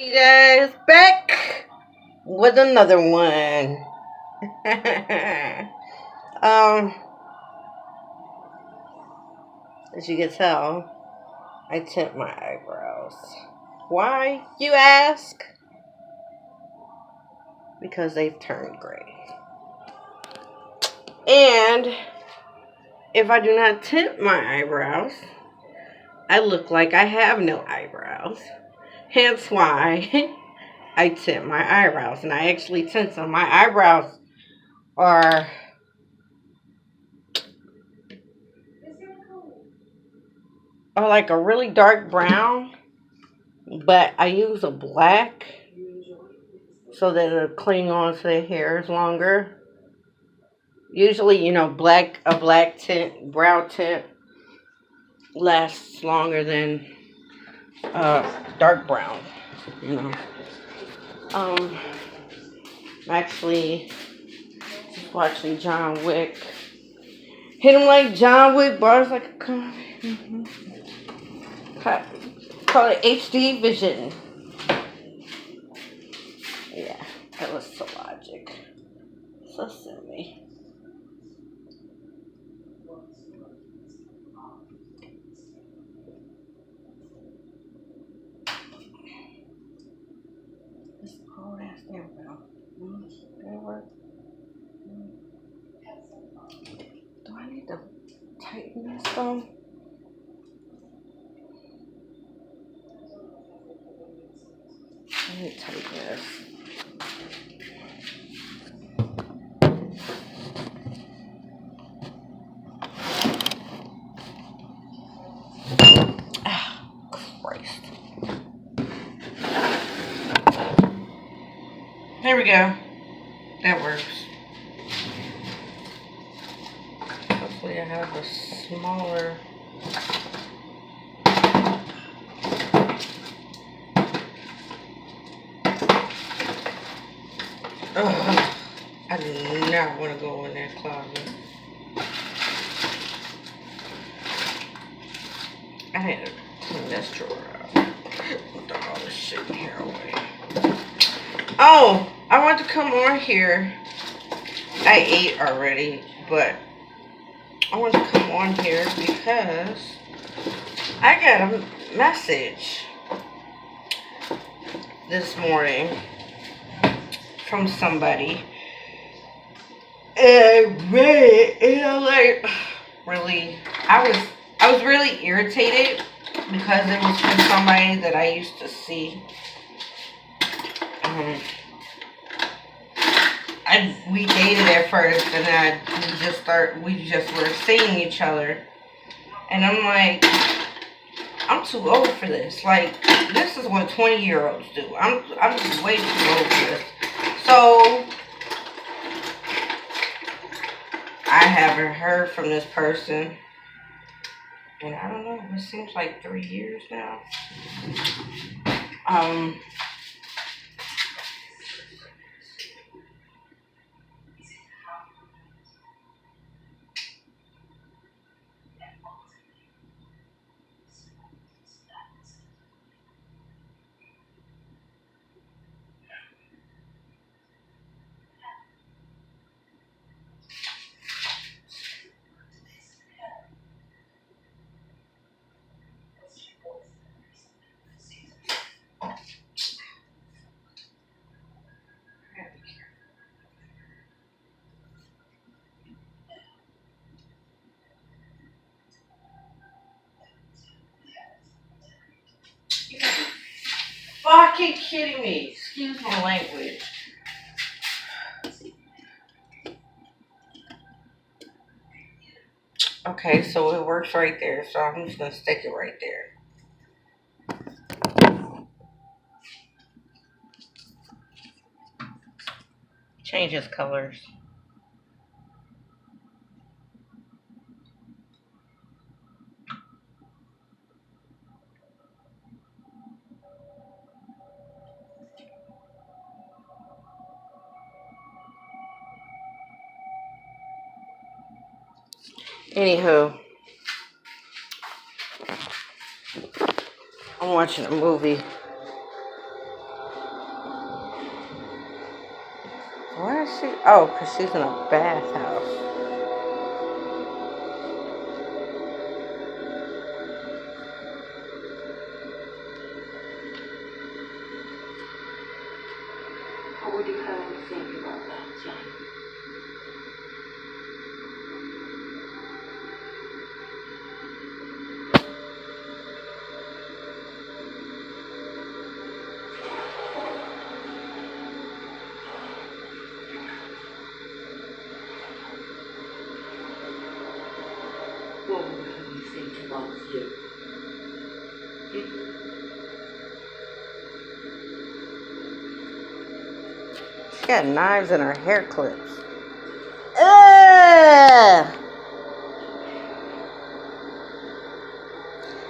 You guys back with another one. um, as you can tell, I tint my eyebrows. Why, you ask? Because they've turned gray. And if I do not tint my eyebrows, I look like I have no eyebrows. Hence why I tint my eyebrows. And I actually tint them. My eyebrows are like a really dark brown, but I use a black so that it'll cling on to the hairs longer. Usually, a black tint, brow tint lasts longer than dark brown. You know, um, I'm actually just watching John Wick. Hit him like John Wick, bars like a call it HD vision. Yeah, that was so logic. So silly. This whole ass damn bell. Did it work? Do I need to tighten this though? I need to tighten this. Ah, Christ. There we go. That works. Hopefully I have a smaller... Ugh, I do not want to go in that closet. I had to clean this drawer out. Put all this shit in here away. Oh, I want to come on here. I ate already, but I want to come on here because I got a message this morning from somebody. And man, really, I was really irritated because it was from somebody that I used to see. We dated at first, and then we just were seeing each other, and I'm like, I'm too old for this. Like, this is what 20-year-olds do. I'm just way too old for this. So I haven't heard from this person, and I don't know. It seems like 3 years now. Fucking kidding me. Excuse my language. Okay, so it works right there, so I'm just gonna stick it right there. Changes colors. Anywho, I'm watching a movie. Why is she? Oh, because she's in a bathhouse. What would you have me think about that, Jane? What would you have me think about you? She got knives in her hair clips. Ugh!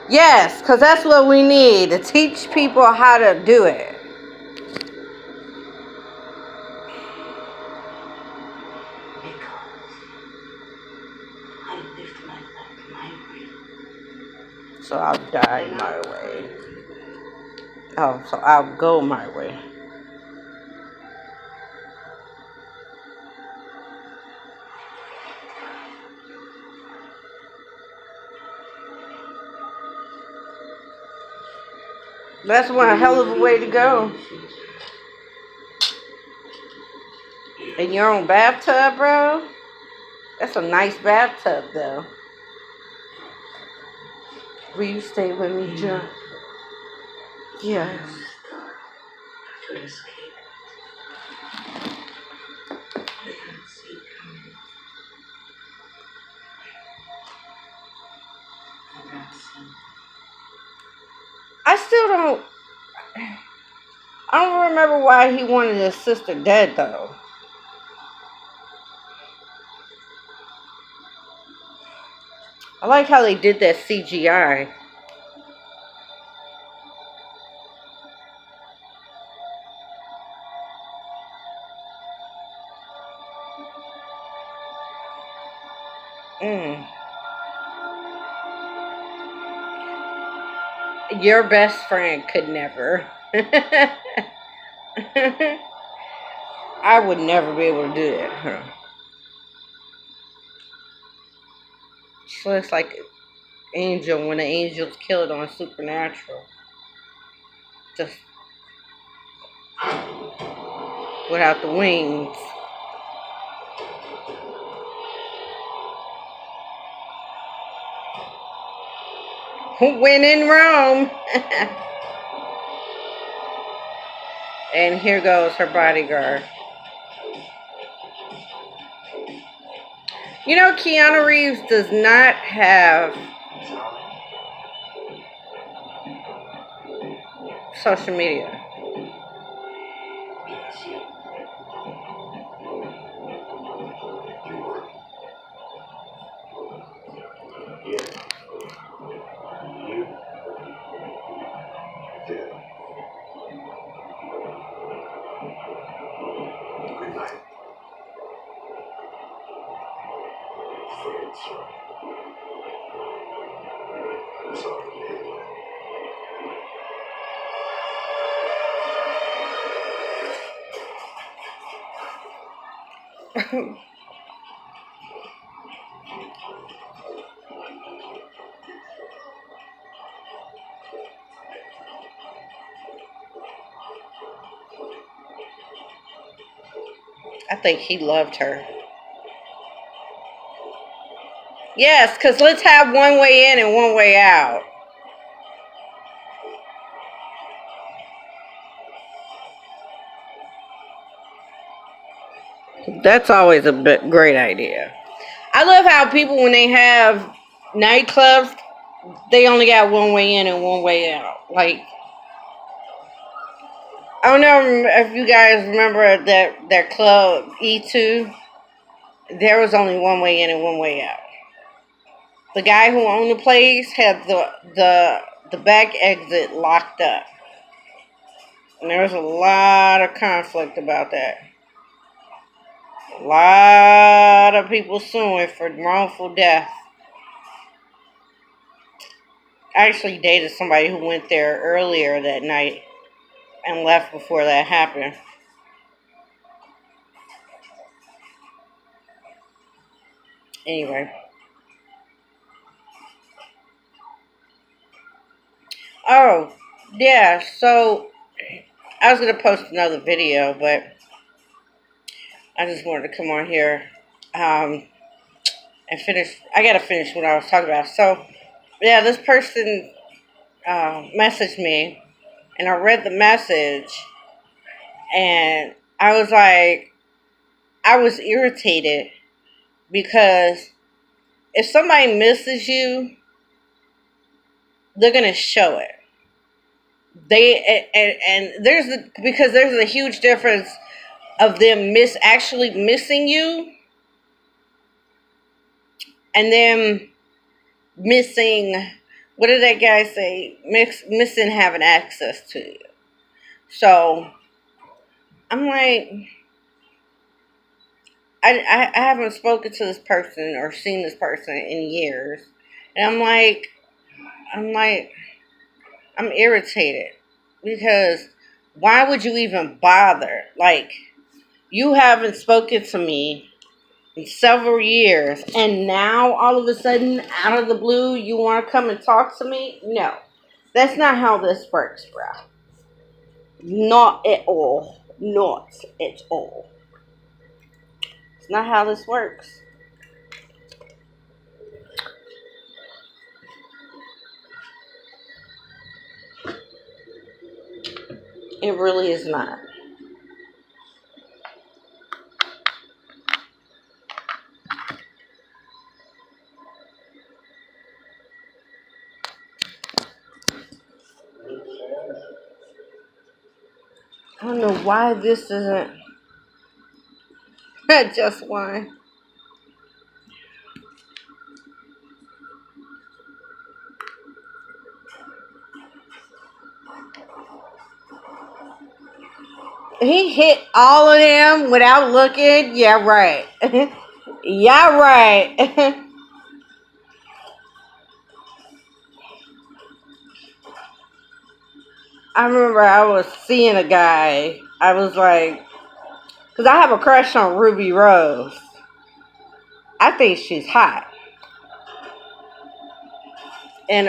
Yes, because that's what we need, to teach people how to do it. Because I lived my life my way. So I'll die my way. Oh, so I'll go my way. That's one hell of a way to go. In your own bathtub, bro? That's a nice bathtub, though. Will you stay with me, John? Yes. To escape. I can't see coming. I still don't. I don't remember why he wanted his sister dead, though. I like how they did that CGI. Your best friend could never. I would never be able to do that. Huh? She looks like Angel when the angels kill it on Supernatural. Just without the wings. When in Rome. And here goes her bodyguard. You know, Keanu Reeves does not have social media. I think he loved her. Yes, because let's have one way in and one way out. That's always a great idea. I love how people, when they have nightclubs, they only got one way in and one way out. Like, I don't know if you guys remember that club E2. There was only one way in and one way out. The guy who owned the place had the back exit locked up, and there was a lot of conflict about that. A lot of people suing for wrongful death. I actually dated somebody who went there earlier that night and left before that happened. Anyway. Oh, yeah, so I was going to post another video, but I just wanted to come on here um, and finish. I got to finish what I was talking about. So, yeah, this person messaged me, and I read the message, and I was like, I was irritated because if somebody misses you, they're going to show it. And because there's a huge difference of them actually missing you and them missing, what did that guy say? Missing having access to you. So I'm like, I haven't spoken to this person or seen this person in years, and I'm I'm irritated because why would you even bother? Like, you haven't spoken to me in several years, and now all of a sudden, out of the blue, you want to come and talk to me? No, that's not how this works, bro. Not at all. Not at all. It's not how this works. It really is not. I don't know why this isn't just why. He hit all of them without looking. Yeah, right. Yeah, right. I remember I was seeing a guy. I was like, because I have a crush on Ruby Rose. I think she's hot. And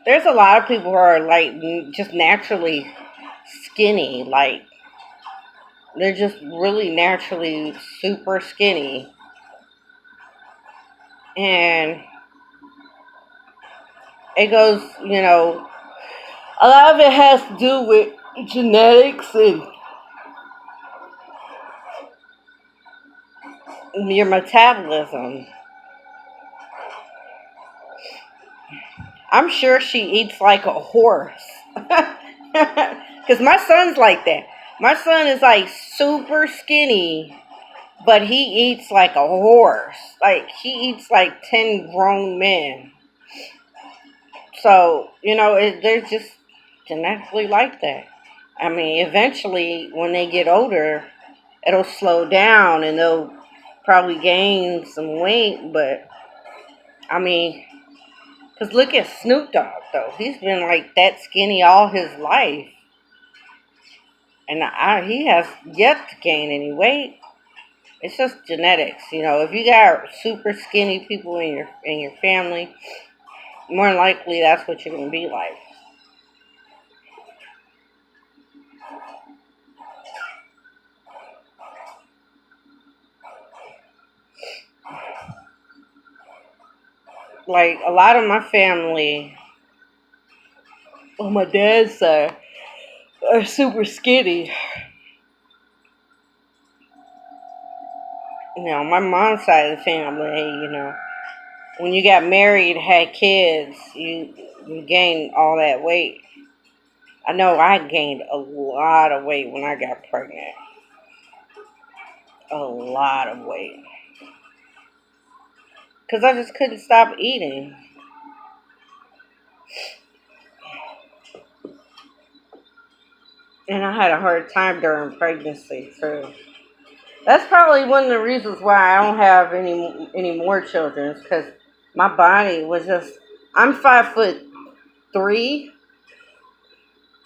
there's a lot of people who are like just naturally skinny. Like, they're just really naturally super skinny. And it goes, a lot of it has to do with genetics and your metabolism. I'm sure she eats like a horse. Because my son's like that. My son is like super skinny, but he eats like a horse. Like, he eats like 10 grown men. So, they're just genetically like that. I mean, eventually, when they get older, it'll slow down and they'll probably gain some weight. But, I mean, because look at Snoop Dogg, though. He's been like that skinny all his life. And he has yet to gain any weight. It's just genetics. If you got super skinny people in your family, more than likely that's what you're going to be like. Like, a lot of my family, on my dad's side, are super skinny. My mom's side of the family, when you got married, had kids, you gain all that weight. I know I gained a lot of weight when I got pregnant. A lot of weight. Because I just couldn't stop eating. And I had a hard time during pregnancy, too. That's probably one of the reasons why I don't have any more children. Because my body was just... I'm 5'3",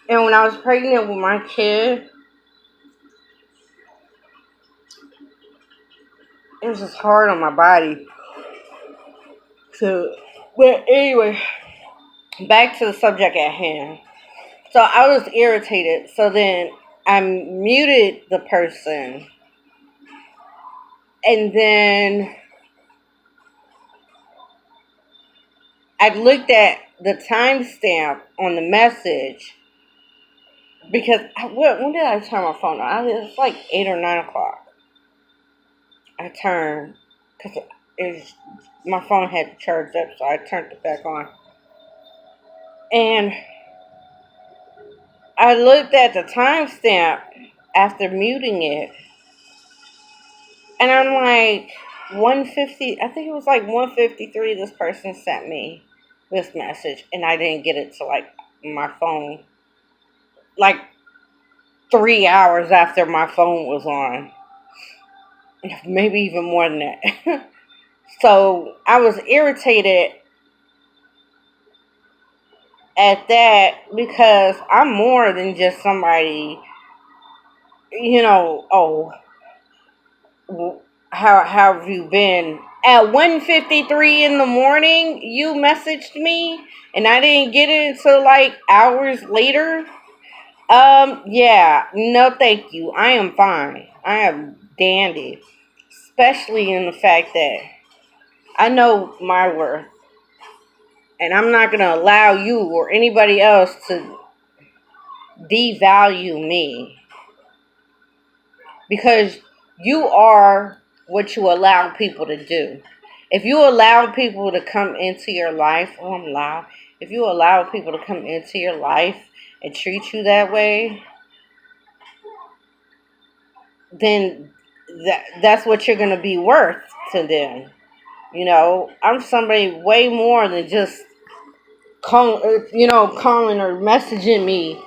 and when I was pregnant with my kid, it was just hard on my body. So, but anyway, back to the subject at hand. So I was irritated. So then I muted the person. And then I looked at the timestamp on the message because when did I turn my phone on? It was like 8 or 9 o'clock. I turned because my phone had charged up, so I turned it back on. And I looked at the timestamp after muting it, and I'm like, 150. I think it was like 153. This person sent me this message, and I didn't get it to like my phone, like 3 hours after my phone was on, maybe even more than that. So I was irritated at that because I'm more than just somebody, oh, how have you been? At 1:53 in the morning, you messaged me and I didn't get it until like hours later. Yeah, no thank you. I am fine. I am dandy. Especially in the fact that I know my worth. And I'm not going to allow you or anybody else to devalue me. Because you are what you allow people to do. If you allow people to come into your life, oh, I'm loud. If you allow people to come into your life and treat you that way, then that's what you're going to be worth to them. I'm somebody way more than just calling or messaging me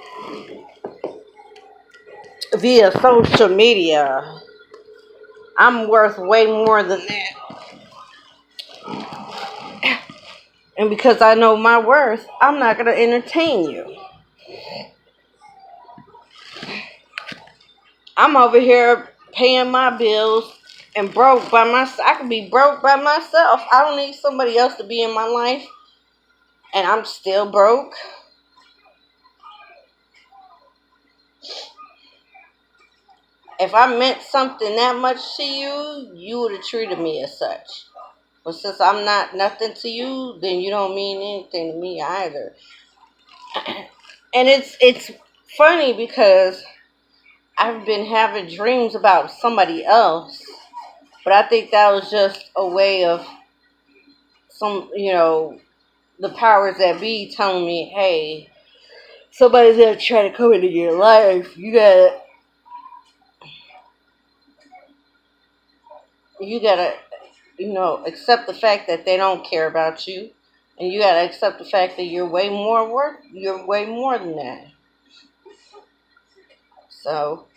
via social media. I'm worth way more than that. And because I know my worth, I'm not going to entertain you. I'm over here paying my bills and broke by myself. I can be broke by myself. I don't need somebody else to be in my life. And I'm still broke. If I meant something that much to you, you would have treated me as such. But since I'm not nothing to you, then you don't mean anything to me either. And it's funny because I've been having dreams about somebody else, but I think that was just a way of the powers that be telling me, hey, somebody's gonna try to come into your life. You gotta, accept the fact that they don't care about you, and you gotta accept the fact that you're way more worth. You're way more than that. So,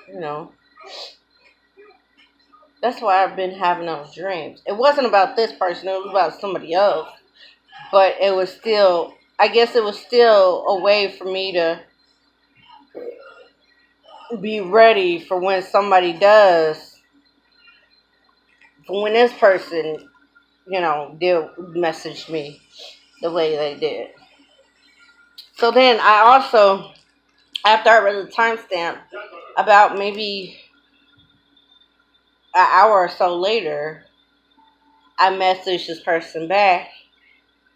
you know, that's why I've been having those dreams. It wasn't about this person. It was about somebody else. But it was still, I guess it was still a way for me to be ready for when somebody does, for when this person, did message me the way they did. So then I also, after I read the timestamp, about maybe an hour or so later, I messaged this person back,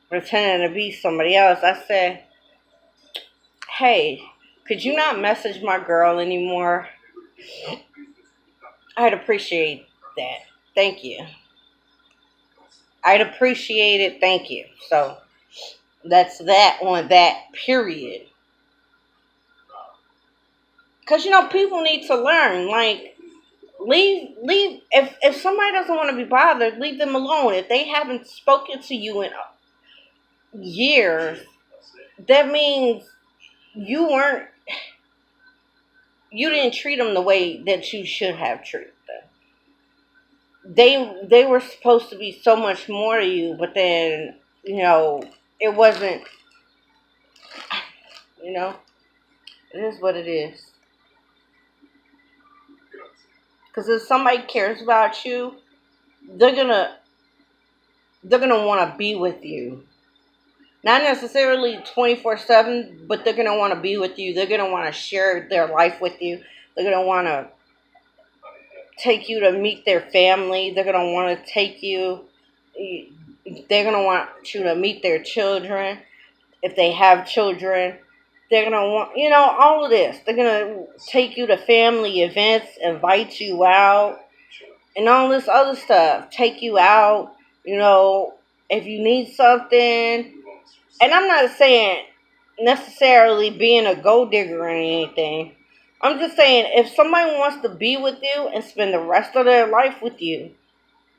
pretending to be somebody else. I said, hey, could you not message my girl anymore? I'd appreciate that. Thank you. I'd appreciate it. Thank you. So that's that on that period. Because, people need to learn. Like, leave. If somebody doesn't want to be bothered, leave them alone. If they haven't spoken to you in years, that means you didn't treat them the way that you should have treated them. They were supposed to be so much more to you, but then, it wasn't, it is what it is. Because if somebody cares about you, they're gonna they're going to want to be with you. Not necessarily 24/7, but they're going to want to be with you. They're going to want to share their life with you. They're going to want to take you to meet their family. They're going to want to take you, they're going to want you to meet their children. If they have children, they're going to want, all of this. They're going to take you to family events, invite you out, and all this other stuff. Take you out, if you need something. And I'm not saying necessarily being a gold digger or anything. I'm just saying if somebody wants to be with you and spend the rest of their life with you,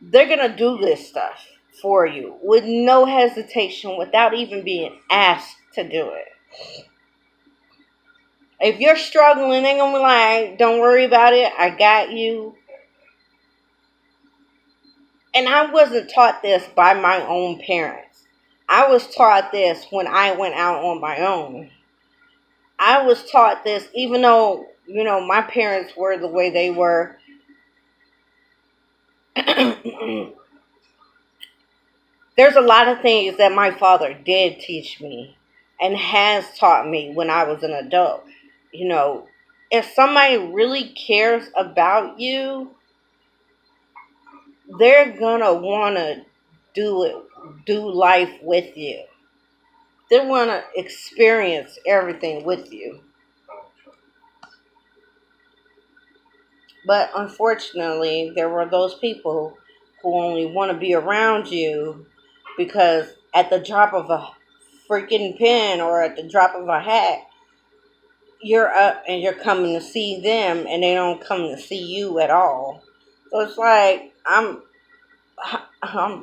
they're going to do this stuff for you with no hesitation, without even being asked to do it. If you're struggling, they're going to be like, don't worry about it, I got you. And I wasn't taught this by my own parents. I was taught this when I went out on my own. I was taught this even though, my parents were the way they were. There's a lot of things that my father did teach me and has taught me when I was an adult. If somebody really cares about you, they're gonna wanna do life with you. They wanna experience everything with you. But unfortunately, there were those people who only want to be around you because at the drop of a freaking pen or at the drop of a hat, you're up and you're coming to see them and they don't come to see you at all. So it's like, I'm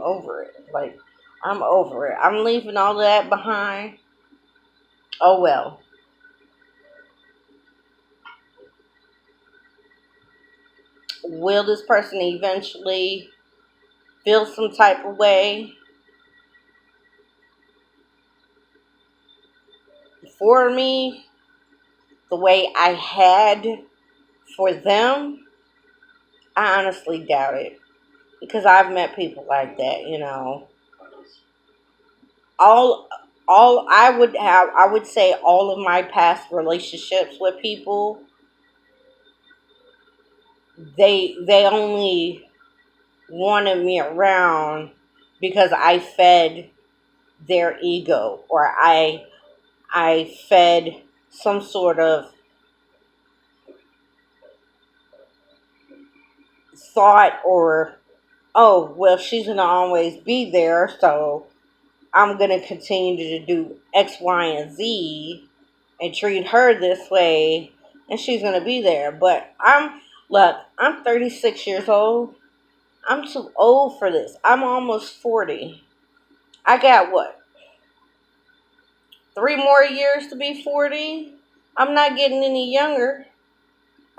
over it. Like, I'm over it. I'm leaving all of that behind. Oh well. Will this person eventually feel some type of way for me the way I had for them? I honestly doubt it. Because I've met people like that. All I would say all of my past relationships with people, they only wanted me around because I fed their ego, or I fed some sort of thought, or oh well, she's gonna always be there, so I'm gonna continue to do X, Y, and Z and treat her this way, and she's gonna be there. But I'm 36 years old. I'm too old for this. I'm almost 40. I got what? 3 more years to be 40? I'm not getting any younger.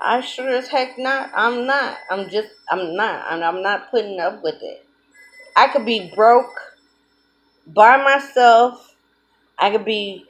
I sure as heck not. I'm not. I'm not. And I'm not putting up with it. I could be broke by myself. I could be